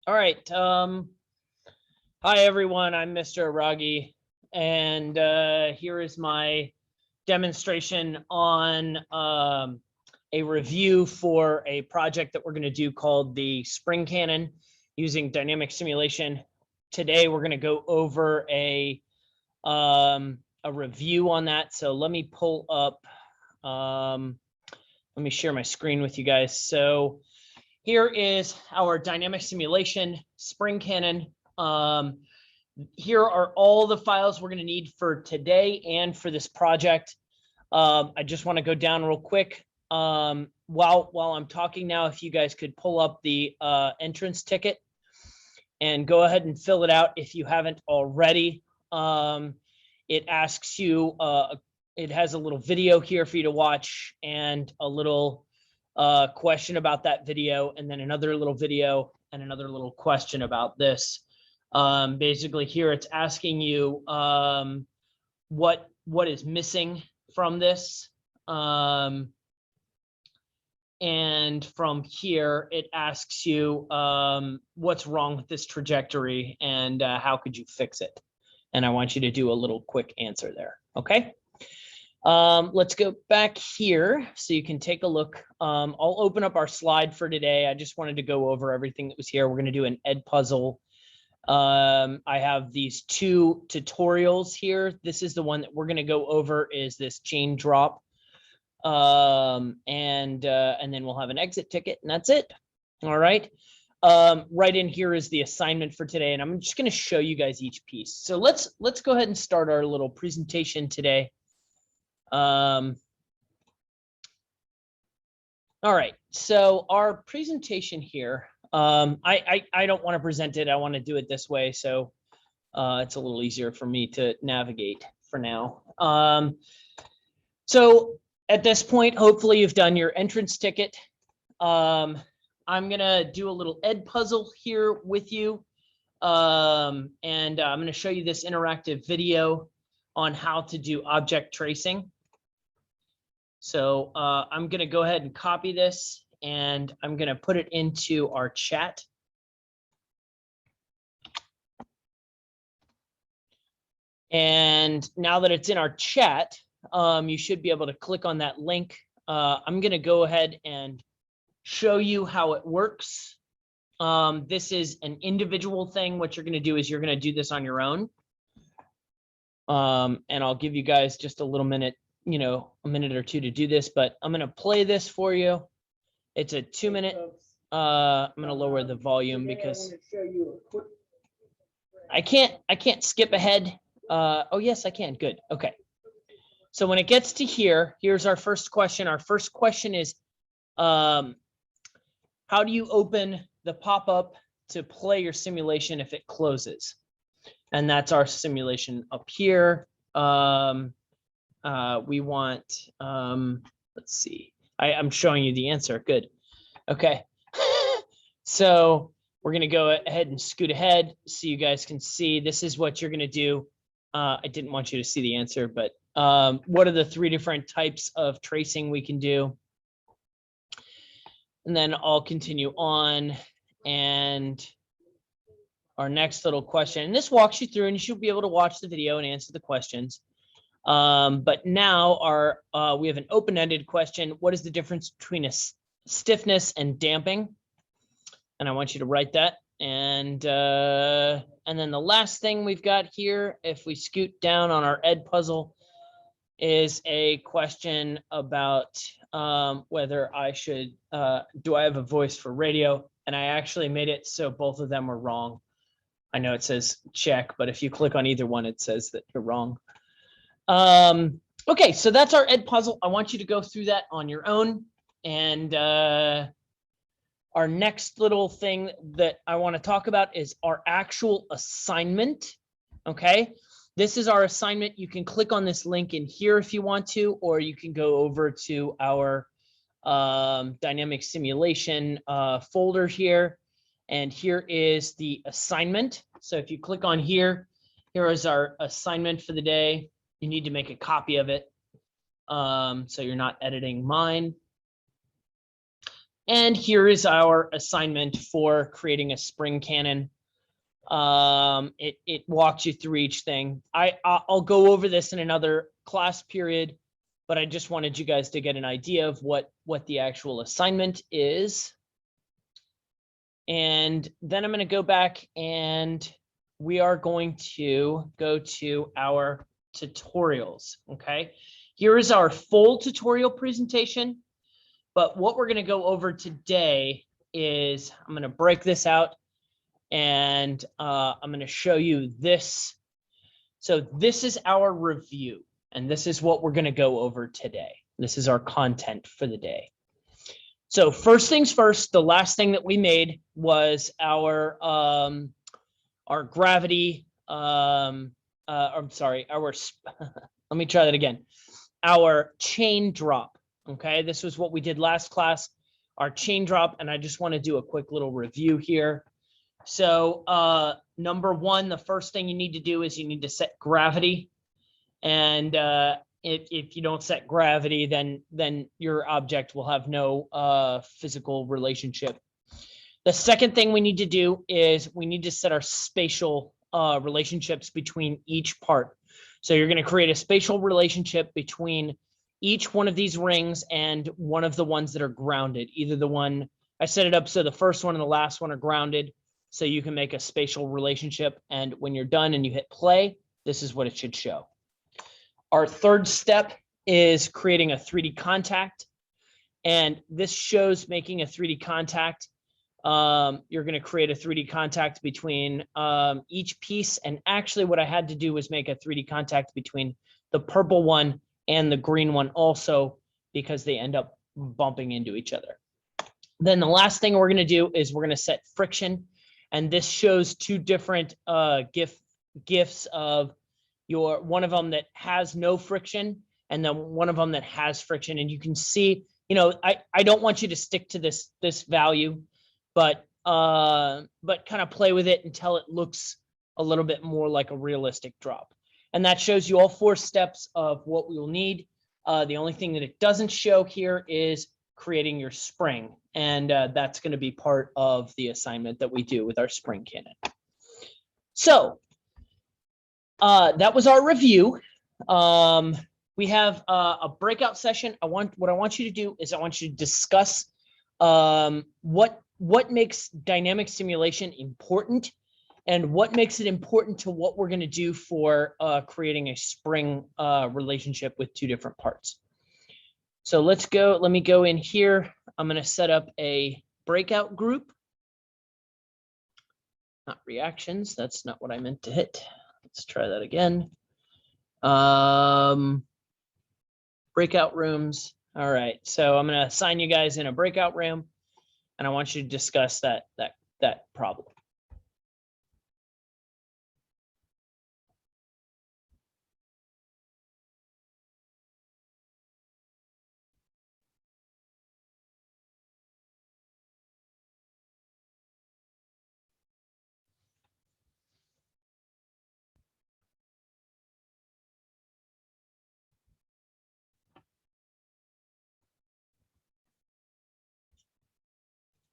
All right. Hi, everyone. I'm Mr. Airaghi, and here is my demonstration on a review for a project that we're going to do called the Spring Cannon using dynamic simulation. Today, we're going to go over a review on that. So let me pull up, let me share my screen with you guys. So here is our dynamic simulation Spring Cannon. Here are all the files we're going to need for today and for this project. I just want to go down real quick. While I'm talking now, if you guys could pull up the entrance ticket and go ahead and fill it out if you haven't already. It asks you, it has a little video here for you to watch and a little question about that video, and then another little video and another little question about this. Basically here it's asking you what is missing from this. And from here, it asks you what's wrong with this trajectory and how could you fix it? And I want you to do a little quick answer there, okay? Let's go back here so you can take a look. I'll open up our slide for today. I just wanted to go over everything that was here. We're going to do an ed puzzle. I have these two tutorials here. This is the one that we're going to go over is this chain drop. And then we'll have an exit ticket and that's it. All right. Right in here is the assignment for today, and I'm just going to show you guys each piece. So let's go ahead and start our little presentation today. All right, so our presentation here, I don't want to present it. I want to do it this way. So it's a little easier for me to navigate for now. So at this point, hopefully you've done your entrance ticket. I'm going to do a little ed puzzle here with you. And I'm going to show you this interactive video on how to do object tracing. So I'm going to go ahead and copy this and I'm going to put it into our chat. And now that it's in our chat, you should be able to click on that link. I'm going to go ahead and show you how it works. This is an individual thing. What you're going to do is you're going to do this on your own. And I'll give you guys just a little minute, you know, a minute or two to do this, but I'm going to play this for you. It's a 2-minute. I'm going to lower the volume because I can't skip ahead. Oh, yes, I can. Good. Okay. So when it gets to here, here's our first question. Our first question is, how do you open the pop-up to play your simulation if it closes? And that's our simulation up here. We want, let's see, I'm showing you the answer. Good. Okay. So we're going to go ahead and scoot ahead so you guys can see this is what you're going to do. I didn't want you to see the answer, but what are the 3 different types of tracing we can do? And then I'll continue on, and our next little question, and this walks you through and you should be able to watch the video and answer the questions. But now we have an open-ended question. What is the difference between a stiffness and damping? And I want you to write that. And then the last thing we've got here, if we scoot down on our ed puzzle, is a question about whether I should, do I have a voice for radio? And I actually made it so both of them were wrong. I know it says check, but if you click on either one, it says that you're wrong. Okay, so that's our ed puzzle. I want you to go through that on your own. And our next little thing that I want to talk about is our actual assignment. Okay, this is our assignment. You can click on this link in here if you want to, or you can go over to our dynamic simulation folder here. And here is the assignment. So if you click on here, here is our assignment for the day. You need to make a copy of it so you're not editing mine. And here is our assignment for creating a spring cannon. It walks you through each thing. I'll go over this in another class period, but I just wanted you guys to get an idea of what the actual assignment is. And then I'm going to go back and we are going to go to our tutorials. Okay, here is our full tutorial presentation. But what we're going to go over today is I'm going to break this out and I'm going to show you this. So this is our review, and this is what we're going to go over today. This is our content for the day. So first things first, the last thing that we made was our gravity. I'm sorry, let me try that again. Our chain drop. Okay, this was what we did last class, our chain drop, and I just want to do a quick little review here. So number one, the first thing you need to do is you need to set gravity. And if you don't set gravity, then your object will have no physical relationship. The second thing we need to do is we need to set our spatial relationships between each part. So you're going to create a spatial relationship between each one of these rings and one of the ones that are grounded. Either the one, I set it up so the first one and the last one are grounded, so you can make a spatial relationship. And when you're done and you hit play, this is what it should show. Our third step is creating a 3D contact. And this shows making a 3D contact. You're going to create a 3D contact between each piece. And actually what I had to do was make a 3D contact between the purple one and the green one also, because they end up bumping into each other. Then the last thing we're going to do is we're going to set friction. And this shows two different GIFs of one of them that has no friction and then one of them that has friction. And you can see, you know, I don't want you to stick to this value, but kind of play with it until it looks a little bit more like a realistic drop. And that shows you all 4 steps of what we will need. The only thing that it doesn't show here is creating your spring. And that's going to be part of the assignment that we do with our spring cannon. So that was our review. We have a breakout session. What I want you to do is I want you to discuss what makes dynamic simulation important and what makes it important to what we're going to do for creating a spring relationship with 2 different parts. So let's go. Let me go in here. I'm going to set up a breakout group. Not reactions. That's not what I meant to hit. Let's try that again. Breakout rooms. All right. So I'm going to assign you guys in a breakout room, and I want you to discuss that problem.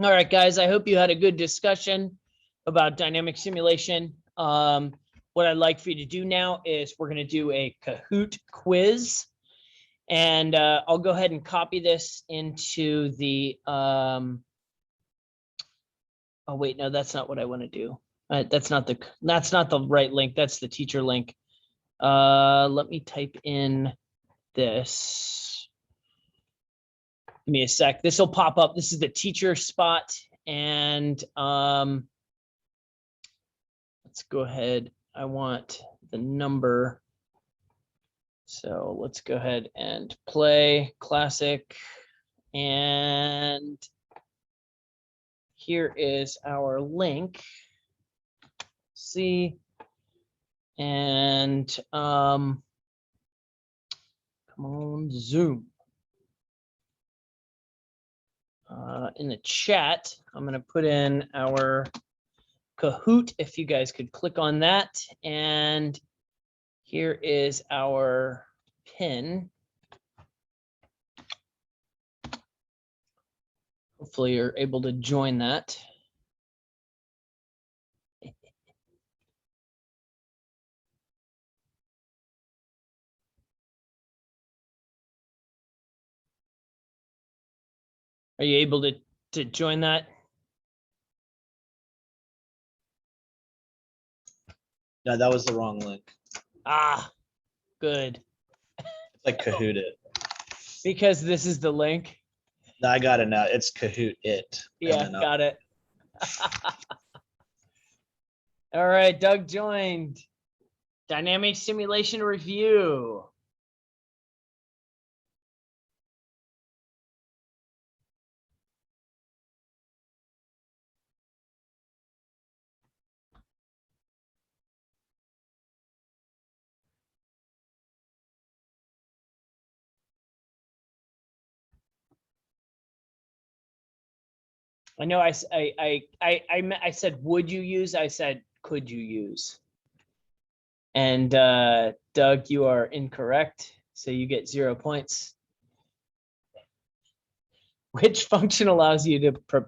All right, guys, I hope you had a good discussion about dynamic simulation. What I'd like for you to do now is we're going to do a Kahoot quiz. And I'll go ahead and copy this into the, oh, wait, no, that's not what I want to do. That's not the right link. That's the teacher link. Let me type in this. Give me a sec. This will pop up. This is the teacher spot. And let's go ahead. I want the number. So let's go ahead and play classic. And here is our link. See. And come on, Zoom. In the chat, I'm going to put in our Kahoot, if you guys could click on that. And here is our pin. Hopefully you're able to join that. Are you able to join that? No, that was the wrong link. Ah, good. It's like Kahoot it. Because this is the link. No, I got it now. It's Kahoot it. Yeah, got it. All right, Doug joined. Dynamic simulation review. I know I said, would you use? I said, could you use? And Doug, you are incorrect. So you get 0 points. Which function allows you to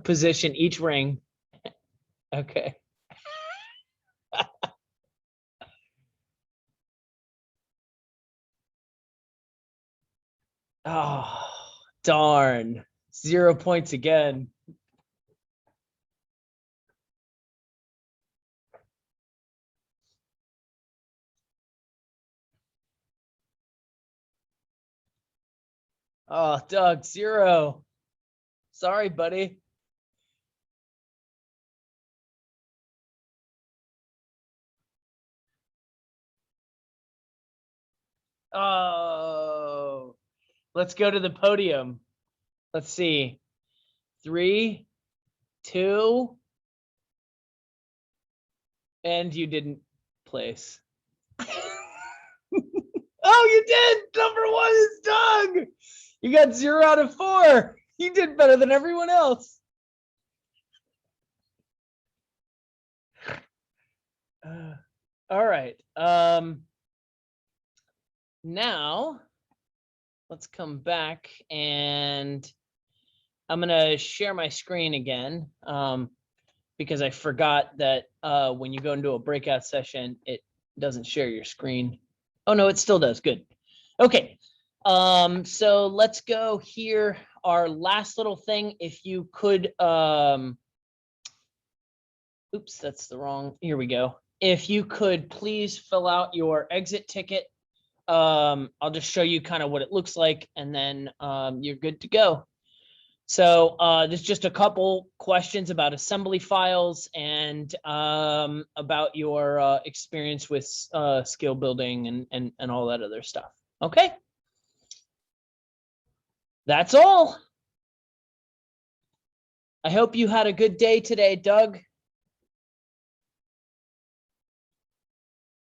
position each ring? Okay. Oh, darn. 0 points again. Oh, Doug, 0. Sorry, buddy. Oh, let's go to the podium. Let's see. 3, 2, and you didn't place. Oh, you did. Number 1 is Doug. You got 0 out of 4. You did better than everyone else. All right. Now let's come back and I'm gonna share my screen again because I forgot that when you go into a breakout session, it doesn't share your screen. Oh no, it still does. Good. Okay. So let's go here. Our last little thing, if you could, oops, that's the wrong, here we go. If you could please fill out your exit ticket. I'll just show you kind of what it looks like and then you're good to go. So there's just a couple questions about assembly files and about your experience with skill building and all that other stuff. Okay. That's all. I hope you had a good day today, Doug.